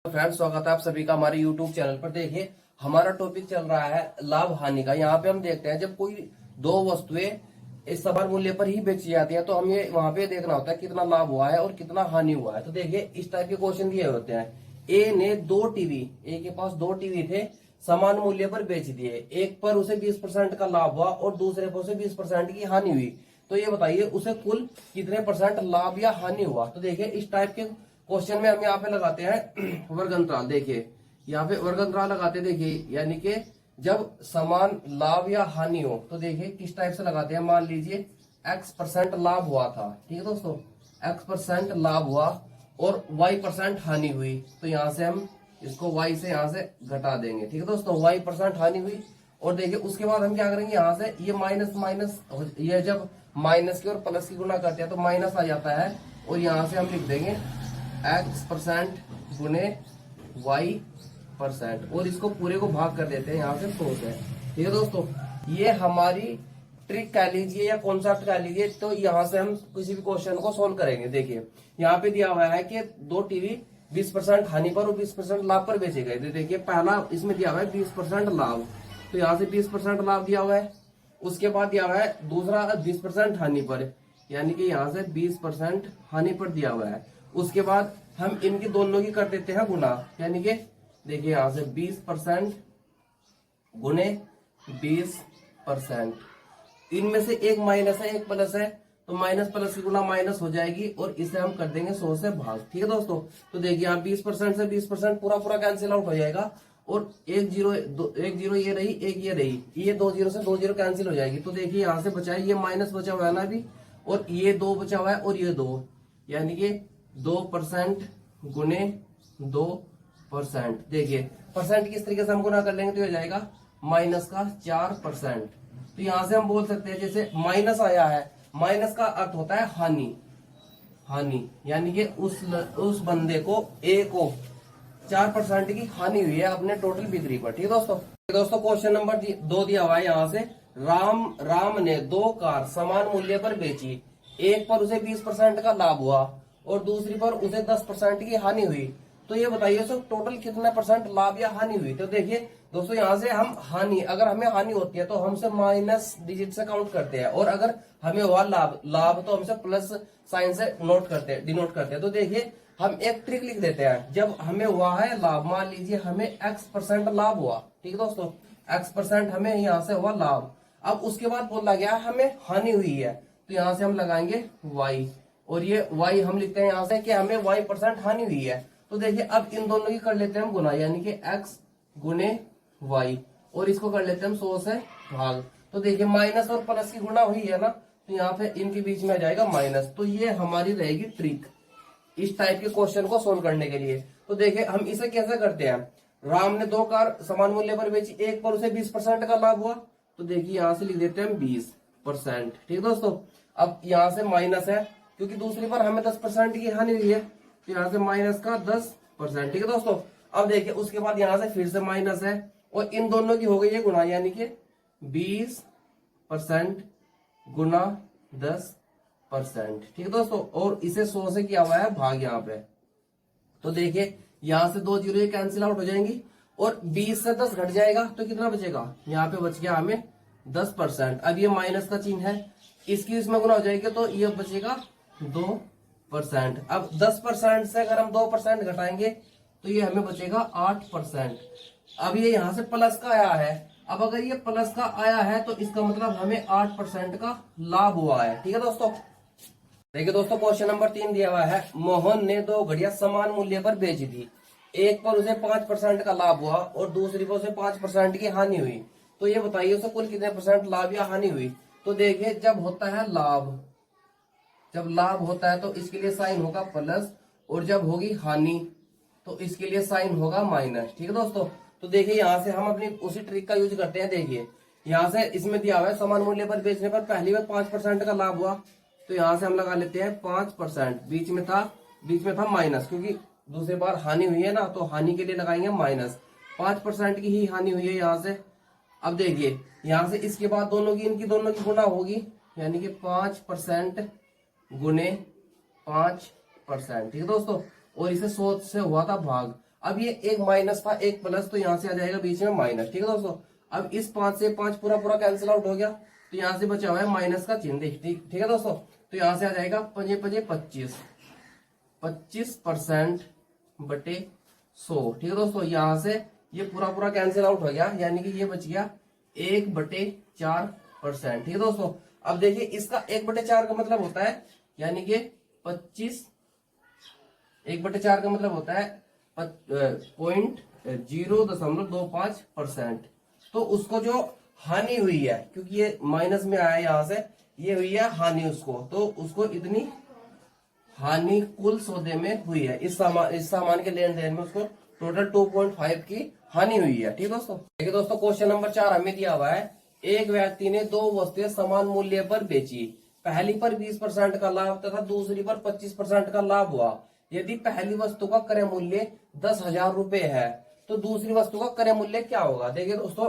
Friends, स्वागत है आप सभी का हमारे YouTube चैनल पर। देखिए, हमारा टॉपिक चल रहा है लाभ हानि का। यहाँ पे हम देखते हैं जब कोई दो वस्तुएं इस समान मूल्य पर ही बेची जाती है तो हमें वहां पे देखना होता है कितना लाभ हुआ है और कितना हानि हुआ है। तो देखिए, इस टाइप के क्वेश्चन दिए होते हैं। ए ने दो टीवी, ए के पास दो टीवी थे, समान मूल्य पर बेच दिए। एक पर उसे 20% का लाभ हुआ और दूसरे पर उसे 20% की हानि हुई। तो ये बताइए उसे कुल कितने परसेंट लाभ या हानि हुआ। तो देखिए, इस टाइप के क्वेश्चन में हम यहाँ पे लगाते हैं वर्ग अंतराल। देखिए, यहाँ पे वर्ग अंतराल लगाते हैं। देखिए, यानी कि जब समान लाभ या हानि हो तो देखिए किस टाइप से लगाते हैं। मान लीजिए x% लाभ हुआ था, ठीक है दोस्तों, x% लाभ हुआ और y% हानि हुई। तो यहाँ से हम इसको y से यहाँ से घटा देंगे, ठीक है दोस्तों। y% हानि हुई और देखिए उसके बाद हम क्या करेंगे, यहाँ से ये माइनस माइनस, ये जब माइनस की और प्लस की गुणा करते हैं तो माइनस आ जाता है और यहाँ से हम लिख देंगे x% गुने y% और इसको पूरे को भाग कर देते हैं यहाँ से 100 से, ठीक है दोस्तों। ये हमारी ट्रिक कह लीजिए या कॉन्सेप्ट कह लीजिए। तो यहाँ से हम किसी भी क्वेश्चन को सोल्व करेंगे। देखिए, यहाँ पे दिया हुआ है कि दो टीवी 20% हानि पर और 20% लाभ पर बेचे गए। तो देखिए, पहला इसमें दिया हुआ है 20% लाभ, तो यहाँ से 20% लाभ दिया हुआ है। उसके बाद दिया हुआ है दूसरा 20% हानि पर, यानी कि यहाँ से 20% हानि पर दिया हुआ है। उसके बाद हम इनकी दोनों की कर देते हैं गुना, यानी कि देखिए यहाँ से 20% गुने 20%, इनमें से एक माइनस है एक प्लस है, तो माइनस प्लस की गुना माइनस हो जाएगी और इसे हम कर देंगे 100 से भाग, ठीक है दोस्तों। तो देखिए यहाँ 20% से 20% पूरा पूरा कैंसिल आउट हो जाएगा और एक जीरो ये रही, एक ये रही, ये 2 जीरो से 2 जीरो कैंसिल हो जाएगी। तो देखिए यहाँ से बचा है, ये माइनस बचा हुआ है ना अभी, और ये 2 बचा हुआ है और ये 2, यानी कि 2% गुने 2%। देखिए परसेंट किस तरीके से हम गुना कर लेंगे तो हो जाएगा माइनस का 4%। तो यहां से हम बोल सकते हैं, जैसे माइनस आया है, माइनस का अर्थ होता है हानि, हानि यानी कि उस बंदे को ए को 4% की हानि हुई है अपने टोटल बिक्री पर, ठीक है दोस्तों। दोस्तों क्वेश्चन नंबर 2 दिया हुआ है यहाँ से, राम ने 2 कार समान मूल्य पर बेची। एक पर उसे 20% का लाभ हुआ और दूसरी पर उसे 10% की हानि हुई। तो ये बताइए उसे टोटल कितना परसेंट लाभ या हानि हुई। तो देखिए दोस्तों, यहाँ से हम हानि, अगर हमें हानि होती है तो हमसे माइनस डिजिट से काउंट करते हैं, और अगर हमें हुआ लाभ तो हमसे प्लस साइन से डिनोट करते हैं। तो देखिए हम एक ट्रिक लिख देते हैं। जब हमें हुआ है लाभ, मान लीजिए हमें x% लाभ हुआ, ठीक है दोस्तों, x% हमें यहाँ से हुआ लाभ। अब उसके बाद बोला गया हमें हानि हुई है, तो यहाँ से हम लगाएंगे y, और ये y हम लिखते हैं यहाँ से कि हमें y% हानि हुई है। तो देखिए अब इन दोनों की कर लेते हैं हम गुना, यानी कि x गुने y, और इसको कर लेते हैं हम 100 से भाग। तो देखिए माइनस और प्लस की गुना हुई है ना, तो यहाँ पे इनके बीच में आ जाएगा माइनस। तो ये हमारी रहेगी ट्रिक इस टाइप के क्वेश्चन को सोल्व करने के लिए। तो देखिए हम इसे कैसे करते हैं। राम ने 2 कार समान मूल्य पर बेची, एक पर उसे 20% का लाभ हुआ, तो देखिए यहाँ से लिख देते हैं 20%, ठीक है दोस्तों। अब यहाँ से माइनस है क्योंकि दूसरी पर हमें 10% की हानि हुई है, तो यहाँ से माइनस का 10%, ठीक है दोस्तों। अब देखिए उसके बाद यहाँ से फिर से माइनस है और इन दोनों की हो गई है गुना, यानी कि 20% गुना 10%, ठीक है दोस्तों। और इसे 100 से किया हुआ है भाग यहाँ पे। तो देखिए यहाँ से 2 जीरो कैंसिल आउट हो जाएंगी और 20 से 10 घट जाएगा तो कितना बचेगा, यहाँ पे बच गया हमें 10%। अब ये माइनस का चिन्ह है, इसकी इसमें गुना हो जाएगी तो ये बचेगा 2%। अब 10% से अगर हम 2% घटाएंगे तो ये हमें बचेगा 8%। अब ये यहाँ से प्लस का आया है, अब अगर ये प्लस का आया है तो इसका मतलब हमें 8% का लाभ हुआ है, ठीक है दोस्तों। देखिए दोस्तों क्वेश्चन नंबर 3 दिया हुआ है, मोहन ने 2 घड़ियां समान मूल्य पर बेच दी। एक पर उसे 5% का लाभ हुआ और दूसरी पर उसे 5% की हानि हुई। तो ये बताइए उसे कुल कितने परसेंट लाभ या हानि हुई। तो देखिए जब होता है लाभ, जब लाभ होता है तो इसके लिए साइन होगा प्लस, और जब होगी हानि तो इसके लिए साइन होगा माइनस, ठीक है दोस्तों। तो देखिए यहाँ से हम अपनी उसी ट्रिक का यूज करते हैं। देखिए यहाँ से इसमें दिया हुआ है समान मूल्य पर बेचने पर पहली बार 5% का लाभ हुआ, तो यहाँ से हम लगा लेते हैं 5%। बीच में था माइनस, क्योंकि दूसरी बार हानि हुई है ना, तो हानि के लिए लगाएंगे माइनस। 5% की ही हानि हुई है यहाँ से। अब देखिए यहाँ से इसके बाद इनकी दोनों की गुना होगी, यानी कि 5% गुने 5%, ठीक है दोस्तों। और इसे 100 से हुआ था भाग। अब ये एक माइनस था एक प्लस, तो यहाँ से आ जाएगा बीच में माइनस। ठीक है दोस्तों, अब इस 5 से 5 पूरा पूरा कैंसिल आउट हो गया, तो यहाँ से बचा हुआ है माइनस का चिन्ह। ठीक है दोस्तों, तो यहाँ से आ जाएगा 5 5 25, 25% बटे 100। ठीक है दोस्तों, यहाँ से ये पूरा पूरा कैंसिल आउट हो गया, यानी कि ये बच गया 1/4%। ठीक है दोस्तों, अब देखिए इसका 1/4 का मतलब होता है, यानी कि 25, 1/4 का मतलब होता है 0.25%। तो उसको जो हानि हुई है, क्योंकि ये माइनस में आया यहाँ से, ये हुई है हानि उसको, तो उसको इतनी हानि कुल सौदे में हुई है, इस सामान के लेन देन में उसको टोटल 2.5 की हानि हुई है। ठीक है दोस्तों, देखिए दोस्तों क्वेश्चन नंबर 4 हमें दिया हुआ है, एक व्यक्ति ने 2 वस्तुएं समान मूल्य पर बेची, पहली पर 20% का लाभ तथा दूसरी पर 25% का लाभ हुआ। यदि पहली वस्तु का क्रय मूल्य 10,000 रुपए है तो दूसरी वस्तु का क्रय मूल्य क्या होगा। देखिए दोस्तों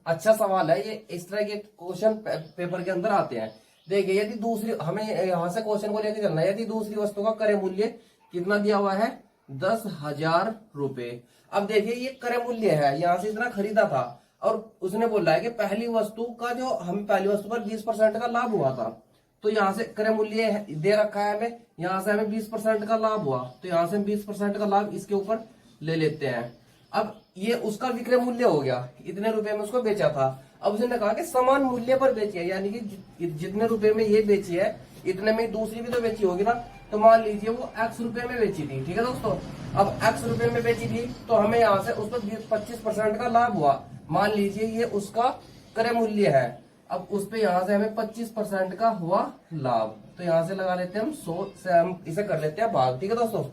अच्छा सवाल है ये, इस तरह के क्वेश्चन पेपर के अंदर आते हैं। देखिए यदि दूसरी, हमें यहाँ से क्वेश्चन को लेकर चलना है, यदि दूसरी वस्तु का क्रय मूल्य कितना दिया हुआ है 10,000 रुपए। अब देखिए ये क्रय मूल्य है, यहाँ से इतना खरीदा था और उसने बोला है कि पहली वस्तु का जो, हमें पहली वस्तु पर 20% का लाभ हुआ था, तो यहाँ से क्रय मूल्य दे रखा है हमें, यहाँ से हमें 20% का लाभ हुआ, तो यहाँ से 20% का लाभ इसके ऊपर ले लेते हैं। अब ये उसका विक्रय मूल्य हो गया, इतने रुपए में उसको बेचा था। अब उसने कहा कि समान मूल्य पर बेची है, यानी कि जितने रुपए में ये बेची है इतने में दूसरी भी तो बेची होगी ना। तो मान लीजिए वो x रुपए में बेची थी। ठीक है दोस्तों, अब x रुपए में बेची थी तो हमें यहाँ से उस पर 25% का लाभ हुआ। मान लीजिए ये उसका क्रय मूल्य है, अब उस पे यहाँ से हमें 25% का हुआ लाभ, तो यहाँ से लगा लेते हैं हम 100 से, हम इसे कर लेते हैं भाग। ठीक है दोस्तों,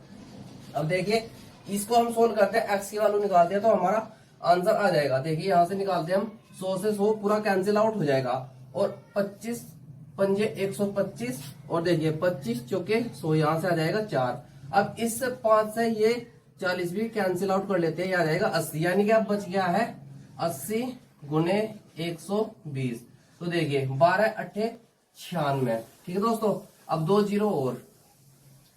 अब देखिए इसको हम सोल्व करते हैं, एक्स की वैल्यू निकालते हैं तो हमारा आंसर आ जाएगा। देखिए यहाँ से निकालते हैं हम 100 से 100 पूरा कैंसिल आउट हो जाएगा, और 25 पंजे 125, और देखिए 25 चौके 100, यहाँ से आ जाएगा 4। अब इस 5 से ये 40 भी कैंसिल आउट कर लेते हैं, ये आ जाएगा 80, यानी कि अब बच गया है 80 गुने 120। तो देखिए 12 8 96। ठीक है दोस्तों, अब 2 जीरो और,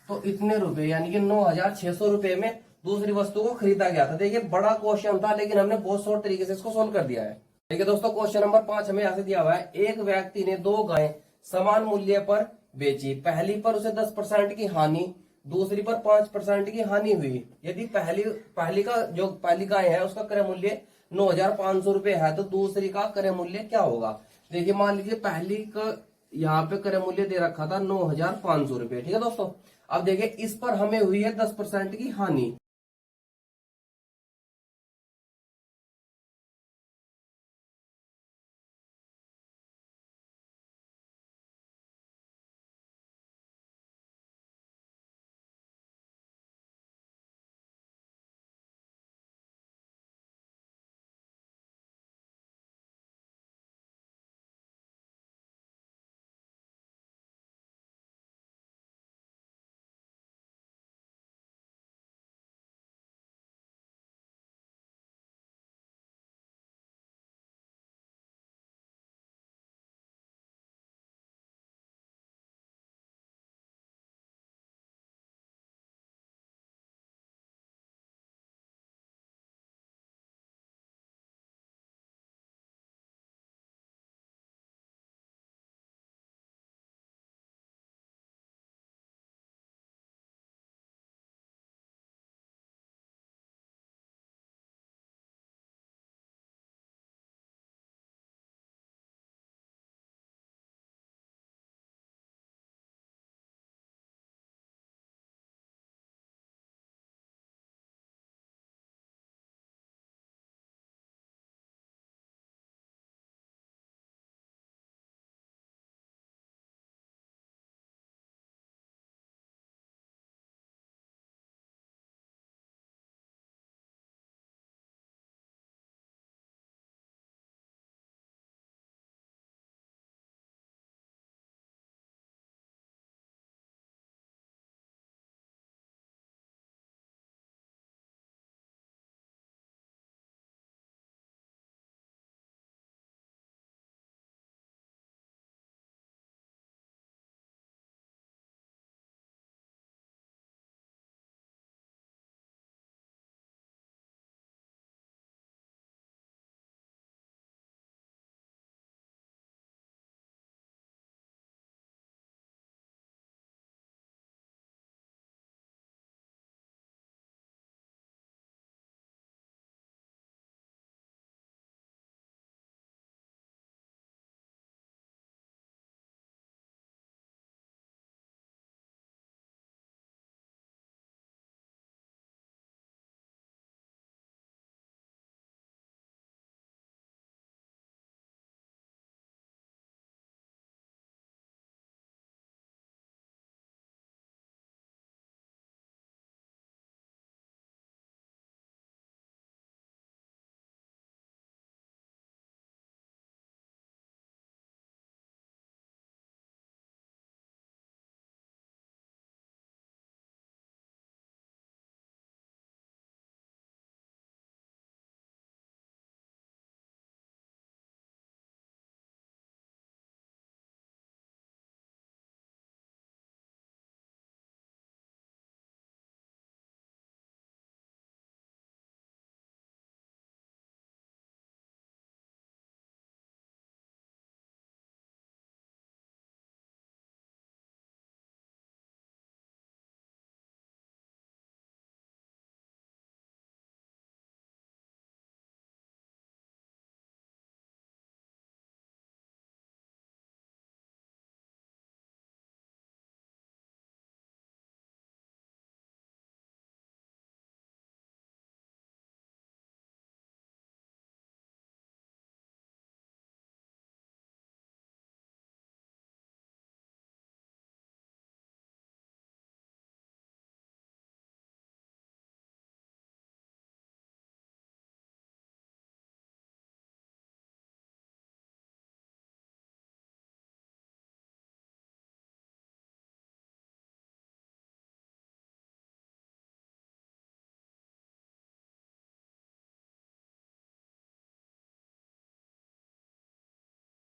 तो इतने रुपए यानी कि 9,600 रुपए में दूसरी वस्तु को खरीदा गया था। देखिए बड़ा क्वेश्चन था, लेकिन हमने बहुत शॉर्ट तरीके से इसको सोल्व कर दिया है। देखिए दोस्तों क्वेश्चन नंबर 5 हमें यहाँ से दिया हुआ है, एक व्यक्ति ने 2 गायें समान मूल्य पर बेची, पहली पर उसे 10% की हानि, दूसरी पर 5% की हानि हुई। यदि पहली का जो पहली गाय है उसका क्रय मूल्य 9,500 रुपए है, तो दूसरी का क्रय मूल्य क्या होगा। देखिए मान लीजिए पहली का यहाँ पे क्रय मूल्य दे रखा था 9,500 रुपए। ठीक है दोस्तों, अब देखिए इस पर हमें हुई है 10% की हानि,